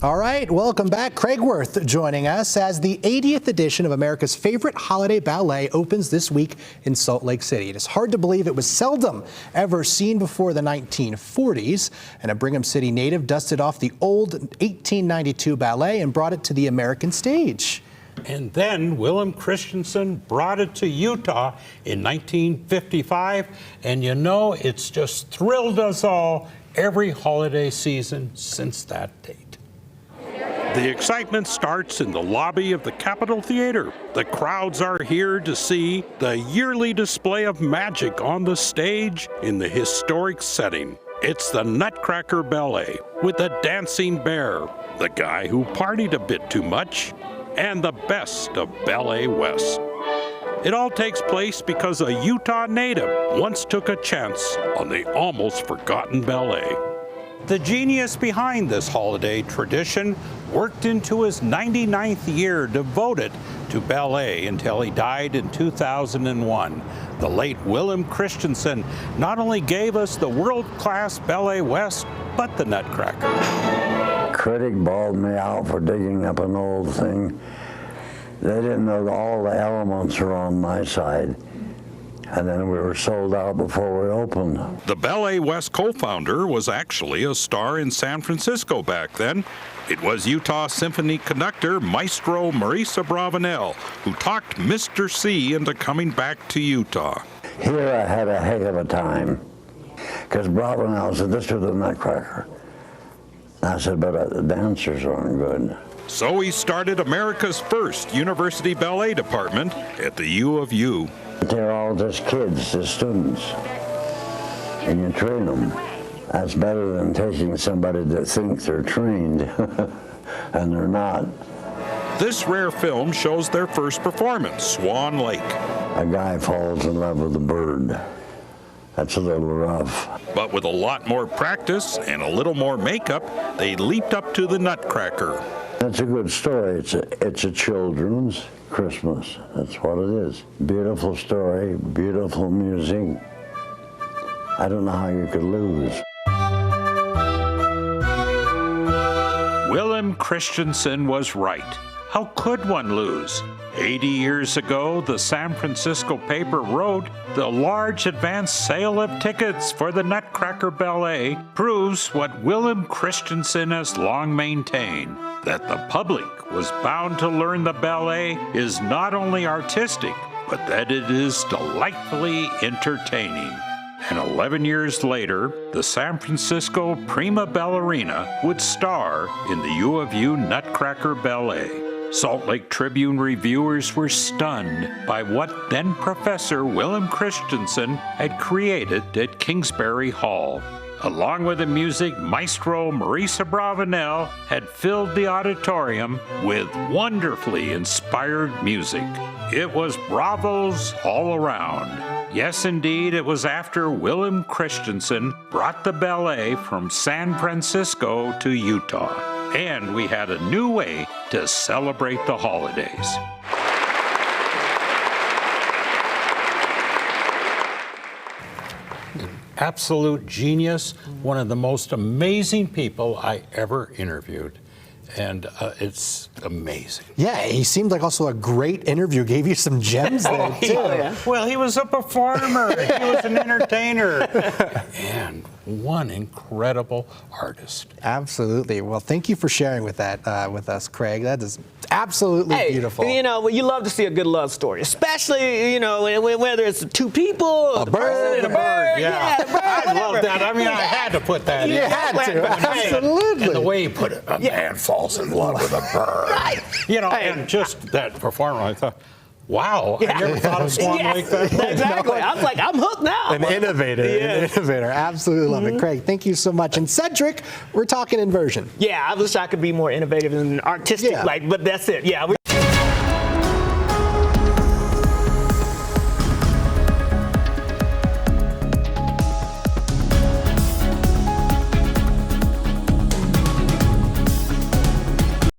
All right, welcome back. Craig Worth joining us as the 80th edition of America's favorite holiday ballet opens this week in Salt Lake City. It is hard to believe it was seldom ever seen before the 1940s, and a Brigham City native dusted off the old 1892 ballet and brought it to the American stage. And then Willem Christensen brought it to Utah in 1955, and you know, it's just thrilled us all every holiday season since that date. The excitement starts in the lobby of the Capitol Theater. The crowds are here to see the yearly display of magic on the stage in the historic setting. It's the Nutcracker Ballet with the dancing bear, the guy who partied a bit too much, and the best of Ballet West. It all takes place because a Utah native once took a chance on the almost forgotten ballet. The genius behind this holiday tradition worked into his 99th year devoted to ballet until he died in 2001. The late Willem Christensen not only gave us the world-class Ballet West, but the Nutcracker. Critic bawled me out for digging up an old thing. They didn't know that all the elements were on my side. And then we were sold out before we opened. The Ballet West co-founder was actually a star in San Francisco back then. It was Utah Symphony conductor Maestro Marisa Bravanel who talked Mr. C into coming back to Utah. Here I had a heck of a time, because Bravanel said, "This was the Nutcracker." I said, "But the dancers aren't good." So he started America's first university ballet department at the U of U. They're all just kids, just students, and you train them. That's better than taking somebody that thinks they're trained, and they're not. This rare film shows their first performance, Swan Lake. A guy falls in love with a bird. That's a little rough. But with a lot more practice and a little more makeup, they leaped up to the Nutcracker. That's a good story. It's a children's Christmas. That's what it is. Beautiful story, beautiful music. I don't know how you could lose. Willem Christensen was right. How could one lose? 80 years ago, the San Francisco paper wrote, "The large advance sale of tickets for the Nutcracker Ballet proves what Willem Christensen has long maintained, that the public was bound to learn the ballet is not only artistic, but that it is delightfully entertaining." And 11 years later, the San Francisco prima ballerina would star in the U of U Nutcracker Ballet. Salt Lake Tribune reviewers were stunned by what then Professor Willem Christensen had created at Kingsbury Hall. Along with the music, Maestro Marisa Bravanel had filled the auditorium with wonderfully inspired music. It was bravos all around. Yes, indeed, it was after Willem Christensen brought the ballet from San Francisco to Utah. And we had a new way to celebrate the holidays. Absolute genius, one of the most amazing people I ever interviewed. And it's amazing. Yeah, he seemed like also a great interview. Gave you some gems there, too. Yeah. Well, he was a performer. He was an entertainer. And one incredible artist. Absolutely. Well, thank you for sharing with that with us, Craig. That is absolutely beautiful. You know, you love to see a good love story, especially, you know, whether it's two people, a bird, and a bird. Yeah, a bird, I love that. I mean, I had to put that in. You had to, absolutely. And the way he put it, a man falls in love with a bird. Right. You know, and just that performance, I thought, wow, I never thought of Swan like that. Exactly. I was like, I'm hooked now. An innovator. An innovator. Absolutely love it. Craig, thank you so much. And Cedric, we're talking inversion. Yeah, I wish I could be more innovative and artistic, but that's it. Yeah.